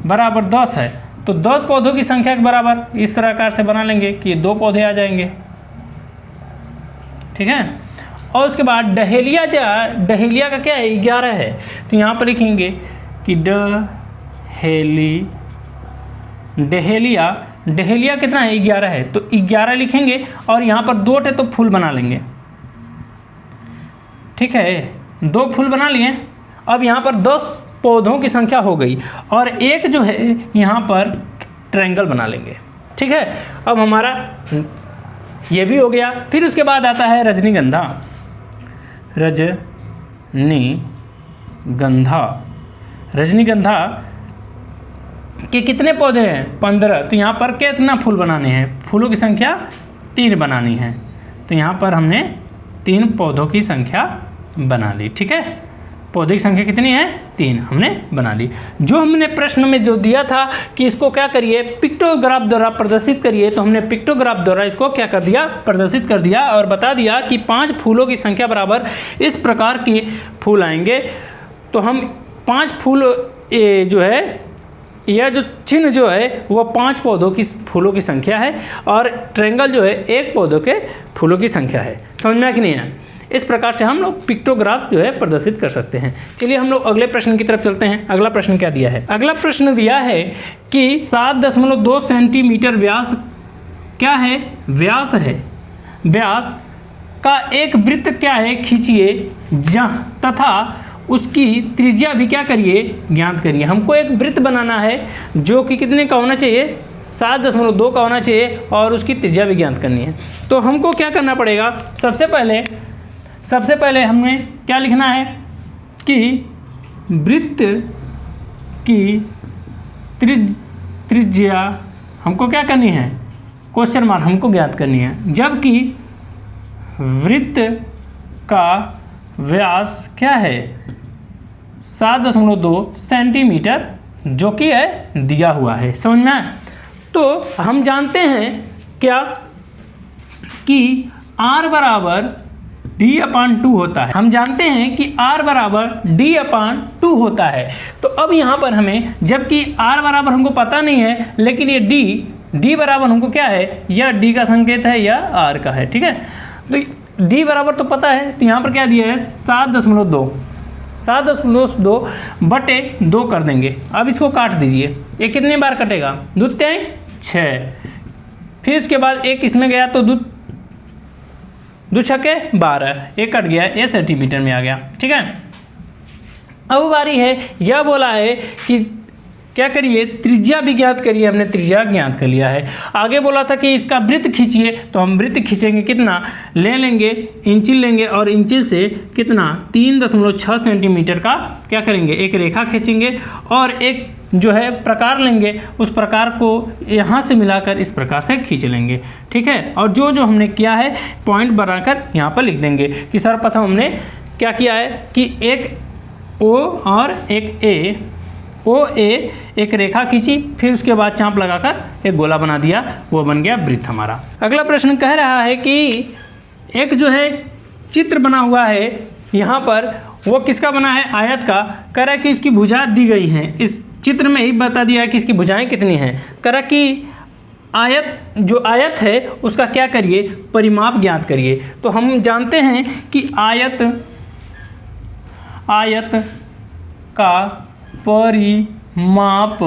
बराबर 10 है। तो 10 पौधों की संख्या के बराबर इस तरह आकार से बना लेंगे कि 2 पौधे आ जाएंगे। ठीक है, और उसके बाद डहेलिया का क्या है, 11 है। तो यहाँ पर लिखेंगे कि डहेलिया कितना है, 11 है। तो 11 लिखेंगे और यहाँ पर 2 तो फूल बना लेंगे। ठीक है, 2 फूल बना लिए। अब यहाँ पर 10 पौधों की संख्या हो गई और एक जो है यहाँ पर ट्रायंगल बना लेंगे। ठीक है, अब हमारा ये भी हो गया। फिर उसके बाद आता है रजनीगंधा के कितने पौधे हैं, 15। तो यहाँ पर कितना फूल बनाने हैं, फूलों की संख्या 3 बनानी है। तो यहाँ पर हमने 3 पौधों की संख्या बना ली। ठीक है, पौधे की संख्या कितनी है, 3 हमने बना ली। जो हमने प्रश्न में जो दिया था कि इसको क्या करिए, पिक्टोग्राफ द्वारा प्रदर्शित करिए, तो हमने पिक्टोग्राफ द्वारा इसको क्या कर दिया, प्रदर्शित कर दिया और बता दिया कि 5 फूलों की संख्या बराबर इस प्रकार के फूल आएंगे। तो हम 5 फूल जो है, यह जो चिन्ह जो है वो 5 पौधों की फूलों की संख्या है और ट्रायंगल जो है 1 पौधों के फूलों की संख्या है। समझ में आया कि नहीं है? इस प्रकार से हम लोग पिक्टोग्राफ जो है प्रदर्शित कर सकते हैं। चलिए हम लोग अगले प्रश्न की तरफ चलते हैं। अगला प्रश्न क्या दिया है, अगला प्रश्न दिया है कि 7.2 सेंटीमीटर व्यास क्या है, व्यास है, व्यास का एक वृत्त क्या है खींचिए जहाँ तथा उसकी त्रिज्या भी क्या करिए ज्ञात करिए। हमको एक वृत्त बनाना है जो कि कितने का होना चाहिए 7.2 का होना चाहिए और उसकी त्रिज्या भी ज्ञात करनी है। तो हमको क्या करना पड़ेगा, सबसे पहले हमें क्या लिखना है कि वृत्त की त्रिज्या हमको क्या करनी है, क्वेश्चन मार्क हमको ज्ञात करनी है, जबकि वृत्त का व्यास क्या है 7.2 सेंटीमीटर जो कि है दिया हुआ है। समझ में आया? तो हम जानते हैं क्या कि r बराबर d/2 होता है। हम जानते हैं कि r बराबर d/2 होता है। तो अब यहाँ पर हमें, जबकि r बराबर हमको पता नहीं है, लेकिन ये d बराबर हमको क्या है, या d का संकेत है या r का है। ठीक है, तो d बराबर तो पता है, तो यहाँ पर क्या दिया है 7.2 बटे 2 कर देंगे। अब इसको काट दीजिए, ये कितने बार कटेगा, 2 3 6, फिर इसके बाद एक इसमें गया तो 2 छक्के 12, एक कट गया, ये सेंटीमीटर में आ गया। ठीक है, अब बारी है, यह बोला है कि क्या करिए त्रिज्या भी ज्ञात करिए। हमने त्रिज्या ज्ञात कर लिया है। आगे बोला था कि इसका वृत्त खींचिए, तो हम वृत्त खींचेंगे कितना ले लेंगे, इंची लेंगे और इंची से कितना 3.6 सेंटीमीटर का क्या करेंगे एक रेखा खींचेंगे और एक जो है प्रकार लेंगे, उस प्रकार को यहाँ से मिलाकर इस प्रकार से खींच लेंगे। ठीक है, और जो हमने किया है पॉइंट बनाकर यहाँ पर लिख देंगे कि सर्वप्रथम हमने क्या किया है कि एक ओ और एक ए, OA एक रेखा खींची, फिर उसके बाद चाप लगाकर एक गोला बना दिया, वो बन गया वृत्त हमारा। अगला प्रश्न कह रहा है कि एक जो है चित्र बना हुआ है यहाँ पर, वो किसका बना है, आयत का। कह रहा है कि इसकी भुजा दी गई हैं, इस चित्र में ही बता दिया है कि इसकी भुजाएं कितनी हैं। कह रहा है कि जो आयत है उसका क्या करिए परिमाप ज्ञात करिए। तो हम जानते हैं कि आयत का परिमाप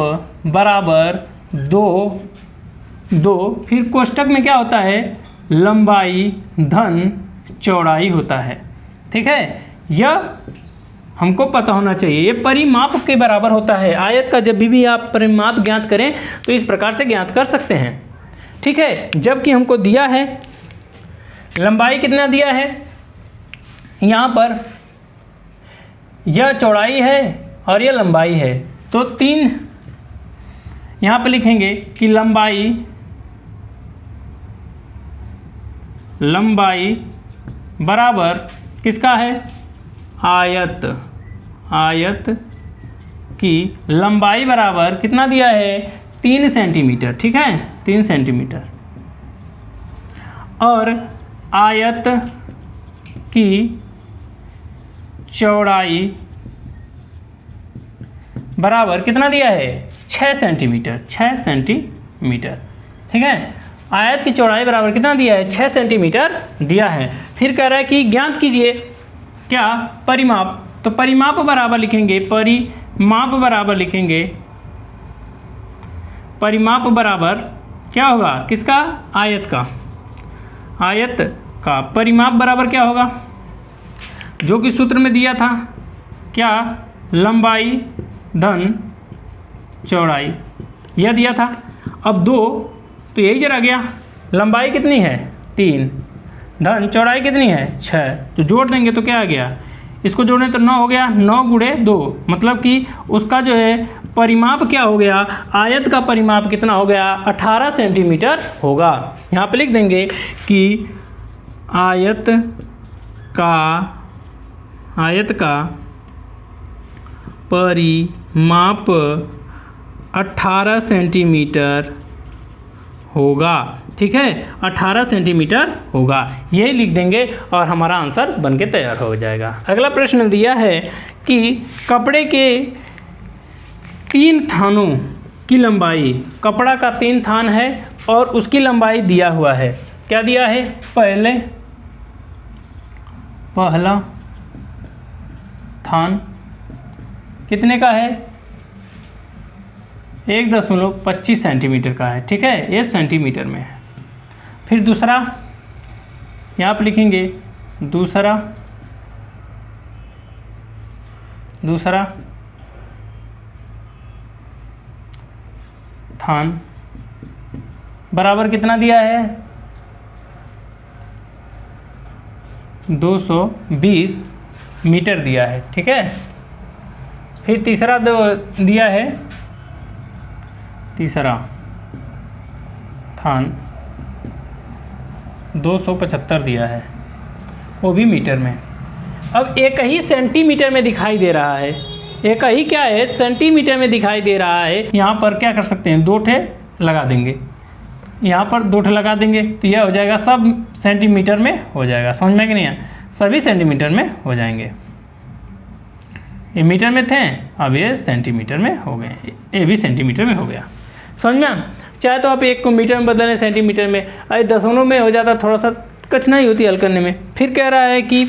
बराबर 2 फिर कोष्टक में क्या होता है लंबाई धन चौड़ाई होता है। ठीक है, यह हमको पता होना चाहिए, ये परिमाप के बराबर होता है। आयत का जब भी आप परिमाप ज्ञात करें तो इस प्रकार से ज्ञात कर सकते हैं। ठीक है, जबकि हमको दिया है लंबाई कितना दिया है, यहाँ पर यह चौड़ाई है और यह लंबाई है, तो 3 यहाँ पर लिखेंगे कि लंबाई बराबर किसका है आयत की लंबाई बराबर कितना दिया है 3 सेंटीमीटर। ठीक है, 3 सेंटीमीटर, और आयत की चौड़ाई बराबर कितना दिया है 6 सेंटीमीटर। 6 सेंटीमीटर। ठीक है, आयत की चौड़ाई बराबर कितना दिया है 6 सेंटीमीटर दिया है। फिर कह रहा है कि ज्ञात कीजिए क्या परिमाप, तो परिमाप बराबर लिखेंगे परिमाप बराबर क्या होगा किसका आयत का परिमाप बराबर क्या होगा, जो कि सूत्र में दिया था क्या लंबाई धन चौड़ाई, यह दिया था। अब 2 तो यही जरा गया, लंबाई कितनी है 3, धन चौड़ाई कितनी है 6, तो जोड़ देंगे तो क्या आ गया, इसको जोड़ें तो 9 हो गया, 9 गुणे 2, मतलब कि उसका जो है परिमाप क्या हो गया, आयत का परिमाप कितना हो गया 18 सेंटीमीटर होगा। यहाँ पे लिख देंगे कि आयत का परिमाप 18 सेंटीमीटर होगा। ठीक है, 18 सेंटीमीटर होगा, ये लिख देंगे और हमारा आंसर बनके तैयार हो जाएगा। अगला प्रश्न दिया है कि कपड़े के 3 थानों की लंबाई, कपड़ा का 3 थान है और उसकी लंबाई दिया हुआ है। क्या दिया है, पहला थान कितने का है 1.25 सेंटीमीटर का है। ठीक है, ये सेंटीमीटर में है। फिर दूसरा यहाँ पर लिखेंगे दूसरा स्थान बराबर कितना दिया है 220 मीटर दिया है। ठीक है, फिर तीसरा दिया है, तीसरा स्थान 275 दिया है, वो भी मीटर में। अब एक ही सेंटीमीटर में दिखाई दे रहा है, एक ही क्या है सेंटीमीटर में दिखाई दे रहा है। यहाँ पर क्या कर सकते हैं, 2 ठे लगा देंगे, यहाँ पर 2 ठे लगा देंगे तो यह हो जाएगा सब सेंटीमीटर में हो जाएगा। समझ में कि नहीं है, सभी सेंटीमीटर में हो जाएंगे। ये मीटर में थे, अब ये सेंटीमीटर में हो गए, ये भी सेंटीमीटर में हो गया। समझ में, चाहे तो आप एक को मीटर में बदलें सेंटीमीटर में, अरे दशमलव में हो जाता, थोड़ा सा कठिनाई होती है हल करने में। फिर कह रहा है कि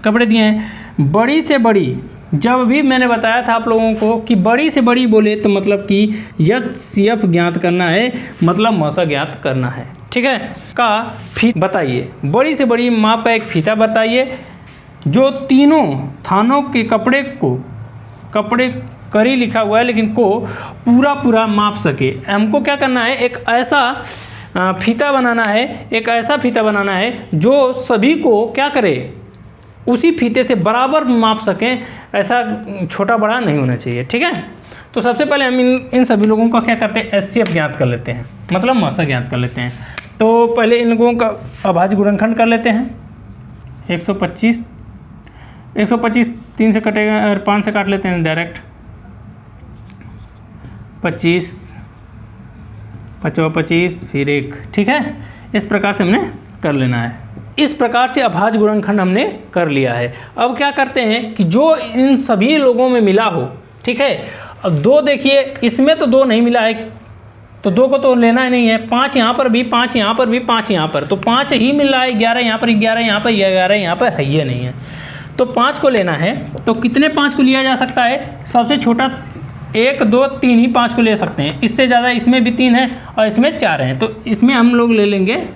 कपड़े दिए हैं बड़ी से बड़ी, जब भी मैंने बताया था आप लोगों को कि बड़ी से बड़ी बोले तो मतलब कि एचसीएफ ज्ञात करना है, मतलब मौसा ज्ञात करना है। ठीक है, का फीता बताइए, बड़ी से बड़ी माप एक फीता बताइए जो तीनों थानों के कपड़े करी लिखा हुआ है लेकिन को पूरा माप सके। हमको क्या करना है, एक ऐसा फीता बनाना है, एक ऐसा फीता बनाना है जो सभी को क्या करे, उसी फीते से बराबर माप सकें, ऐसा छोटा बड़ा नहीं होना चाहिए। ठीक है, तो सबसे पहले हम इन सभी लोगों का क्या करते हैं, एचसीएफ ज्ञात कर लेते हैं, मतलब मौसा ज्ञात कर लेते हैं। तो पहले इन लोगों का अभाज्य गुणनखंड कर लेते हैं। 125 3 से कटेगा, 5 से काट लेते हैं डायरेक्ट, 25 25 फिर 1। ठीक है, इस प्रकार से हमने कर लेना है। इस प्रकार से अभाज्य गुणनखंड हमने कर लिया है। अब क्या करते हैं कि जो इन सभी लोगों में मिला हो, ठीक है, अब 2 देखिए, इसमें तो 2 नहीं मिला है तो 2 को तो लेना ही नहीं है, 5 यहाँ पर भी, 5 यहाँ पर भी, 5 यहाँ पर, तो 5 ही मिल रहा है, 11 यहाँ पर, 11 यहाँ पर, 11 यहाँ पर है, ये नहीं है, तो 5 को लेना है। तो कितने 5 को लिया जा सकता है, सबसे छोटा 1 2 3 ही 5 को ले सकते हैं, इससे ज़्यादा इसमें भी 3 है और इसमें 4 हैं, तो इसमें हम लोग ले लेंगे।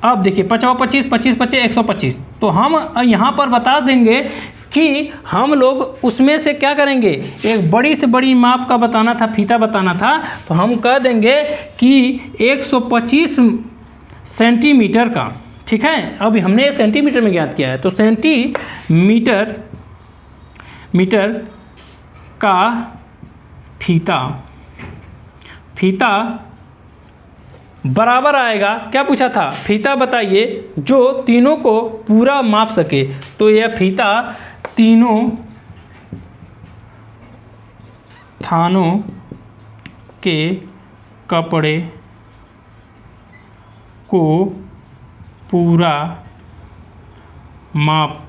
अब देखिए 25 25 25 125, तो हम यहाँ पर बता देंगे कि हम लोग उसमें से क्या करेंगे, एक बड़ी से बड़ी माप का बताना था, फीता बताना था, तो हम कह देंगे कि 125 सेंटीमीटर का। ठीक है, अभी हमने सेंटीमीटर में ज्ञात किया है, तो मीटर का फीता बराबर आएगा, क्या पूछा था, फीता बताइए जो तीनों को पूरा माप सके, तो यह फीता तीनों थानों के कपड़े को पूरा माप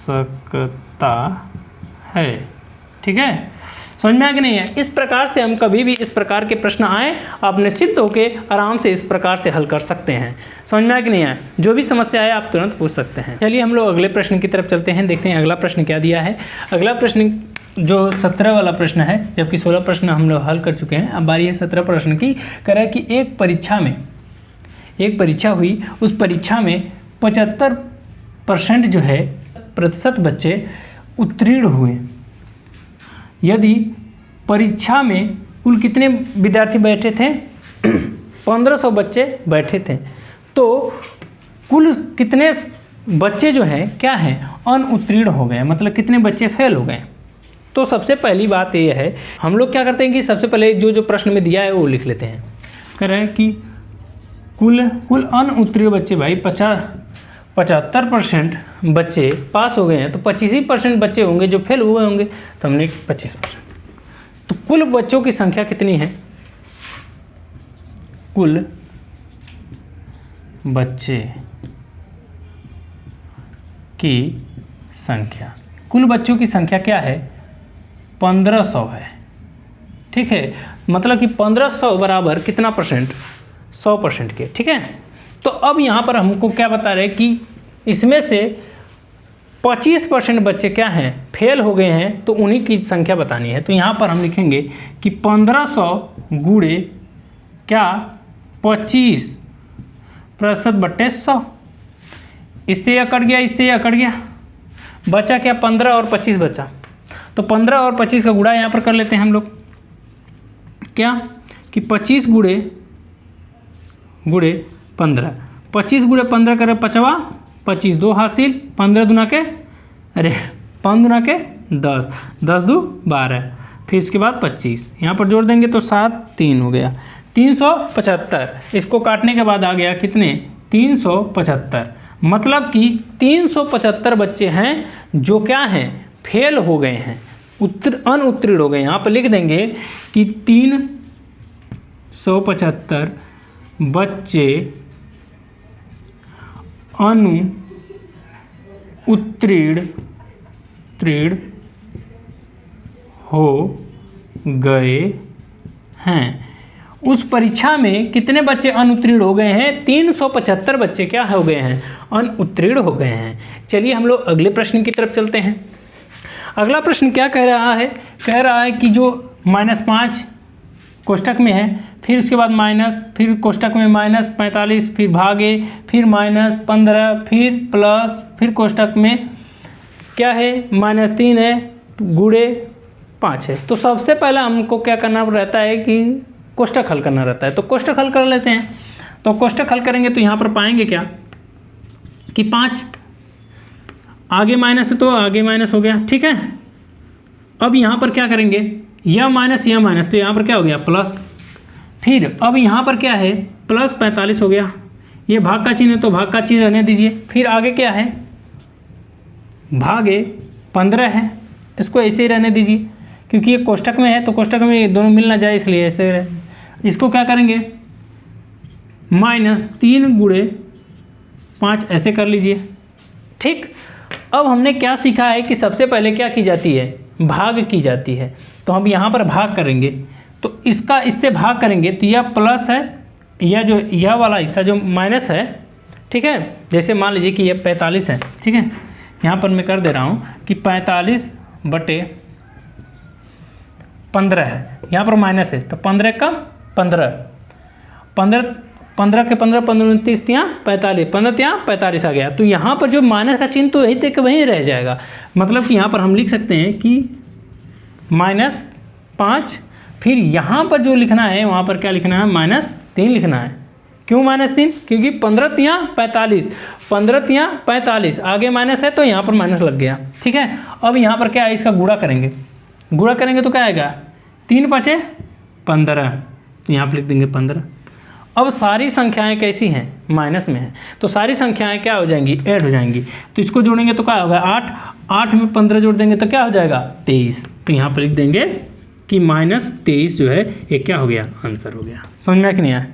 सकता है। ठीक है, समझ में आ कि नहीं है। इस प्रकार से हम कभी भी इस प्रकार के प्रश्न आए, आप निश्चित होकर आराम से इस प्रकार से हल कर सकते हैं। समझ में आ कि नहीं है, जो भी समस्या है आप तुरंत पूछ सकते हैं। चलिए हम लोग अगले प्रश्न की तरफ चलते हैं, देखते हैं अगला प्रश्न क्या दिया है। अगला प्रश्न जो 17 वाला प्रश्न है, जबकि 16 प्रश्न हम लोग हल कर चुके हैं, अब बारी है 17 प्रश्न की। कह रहा है कि एक परीक्षा हुई, उस परीक्षा में 75% जो है प्रतिशत बच्चे उत्तीर्ण हुए। यदि परीक्षा में कुल कितने विद्यार्थी बैठे थे 1500 बच्चे बैठे थे, तो कुल कितने बच्चे जो हैं क्या हैं अनुत्तीर्ण हो गए, मतलब कितने बच्चे फेल हो गए। तो सबसे पहली बात ये है, हम लोग क्या करते हैं कि सबसे पहले जो प्रश्न में दिया है वो लिख लेते हैं। कह रहे हैं कि कुल अनुत्तीर्ण बच्चे, भाई 75% बच्चे पास हो गए हैं, तो 25% बच्चे होंगे जो फेल हुए होंगे, तो हमने 25%। तो कुल बच्चों की संख्या कितनी है, कुल बच्चे की संख्या, कुल बच्चों की संख्या क्या है 1500 है। ठीक है, मतलब कि 1500 बराबर कितना परसेंट 100% के। ठीक है, तो अब यहाँ पर हमको क्या बता रहे हैं कि इसमें से 25% बच्चे क्या हैं फेल हो गए हैं, तो उन्हीं की संख्या बतानी है। तो यहाँ पर हम लिखेंगे कि 1500 गुणे क्या 25% इससे यह कट गया, इससे यह कट गया, बचा क्या 15 और 25 बचा। तो 15 और 25 का गुणा यहाँ पर कर लेते हैं हम लोग, क्या कि 25 गुणे 15, 25 गुणे 15 करे 5वां 25, 2 हासिल, 15 दूना के 5 दूना के 10, 10 दू 12, फिर इसके बाद 25 यहाँ पर जोड़ देंगे तो 7 3 हो गया 375। इसको काटने के बाद आ गया कितने 375, मतलब कि 375 बच्चे हैं जो क्या हैं फेल हो गए हैं, अनुत्तीर्ण हो गए। यहाँ पर लिख देंगे कि 375 बच्चे उत्तीर्ण हो गए हैं। उस परीक्षा में कितने बच्चे अनुत्तीर्ण हो गए हैं 375 बच्चे क्या हो गए हैं अनुत्तीर्ण हो गए हैं। चलिए हम लोग अगले प्रश्न की तरफ चलते हैं। अगला प्रश्न क्या कह रहा है, कह रहा है कि जो -5 कोष्टक में है, फिर उसके बाद माइनस, फिर कोष्टक में -45, फिर भागे, फिर -15, फिर प्लस, फिर कोष्टक में क्या है -3 है, गुणे 5 है। तो सबसे पहले हमको क्या करना रहता है कि कोष्टक हल करना रहता है। तो कोष्टक हल कर लेते हैं। तो कोष्टक हल करेंगे तो यहाँ पर पाएंगे क्या कि 5 आगे माइनस है तो आगे माइनस हो गया, ठीक है। अब यहाँ पर क्या करेंगे, यह माइनस तो यहाँ पर क्या हो गया प्लस, फिर अब यहाँ पर क्या है +45 हो गया, ये भाग का चिन्ह है तो भाग का चिन्ह रहने दीजिए। फिर आगे क्या है भागे 15 है, इसको ऐसे ही रहने दीजिए क्योंकि ये कोष्टक में है तो कोष्टक में ये दोनों मिल ना जाए इसलिए ऐसे रहे। इसको क्या करेंगे -3 गुणे 5 ऐसे कर लीजिए, ठीक। अब हमने क्या सीखा है कि सबसे पहले क्या की जाती है भाग की जाती है। तो हम यहाँ पर भाग करेंगे तो इसका इससे भाग करेंगे तो यह प्लस है, यह वाला हिस्सा जो माइनस है, ठीक है। जैसे मान लीजिए कि यह 45 है, ठीक है। यहाँ पर मैं कर दे रहा हूँ कि 45/15 है, यहाँ पर माइनस है तो 15 का 15 के 15 29 ત્યાં 45, 15 ત્યાં 45 आ गया। तो यहाँ पर जो माइनस का चिन्ह तो वही तक वहीं रह जाएगा, मतलब कि यहाँ पर हम लिख सकते हैं कि -5, फिर यहाँ पर जो लिखना है वहाँ पर क्या लिखना है -3 लिखना है। क्यों -3, क्योंकि 15 ત્યાં 45, 15 ત્યાં 45 आगे माइनस है तो यहाँ पर माइनस लग गया, ठीक है। अब यहाँ पर क्या है इसका गुणा करेंगे, गुणा करेंगे तो क्या आएगा 3 × 5 = 15, यहाँ पर लिख देंगे 15। अब सारी संख्याएं कैसी हैं माइनस में है तो सारी संख्याएं क्या हो जाएंगी ऐड हो जाएंगी। तो इसको जोड़ेंगे तो क्या होगा 8 में 15 जोड़ देंगे तो क्या हो जाएगा 23। तो यहाँ पर लिख देंगे कि -23 जो है ये क्या हो गया आंसर हो गया। समझ में कि नहीं आया।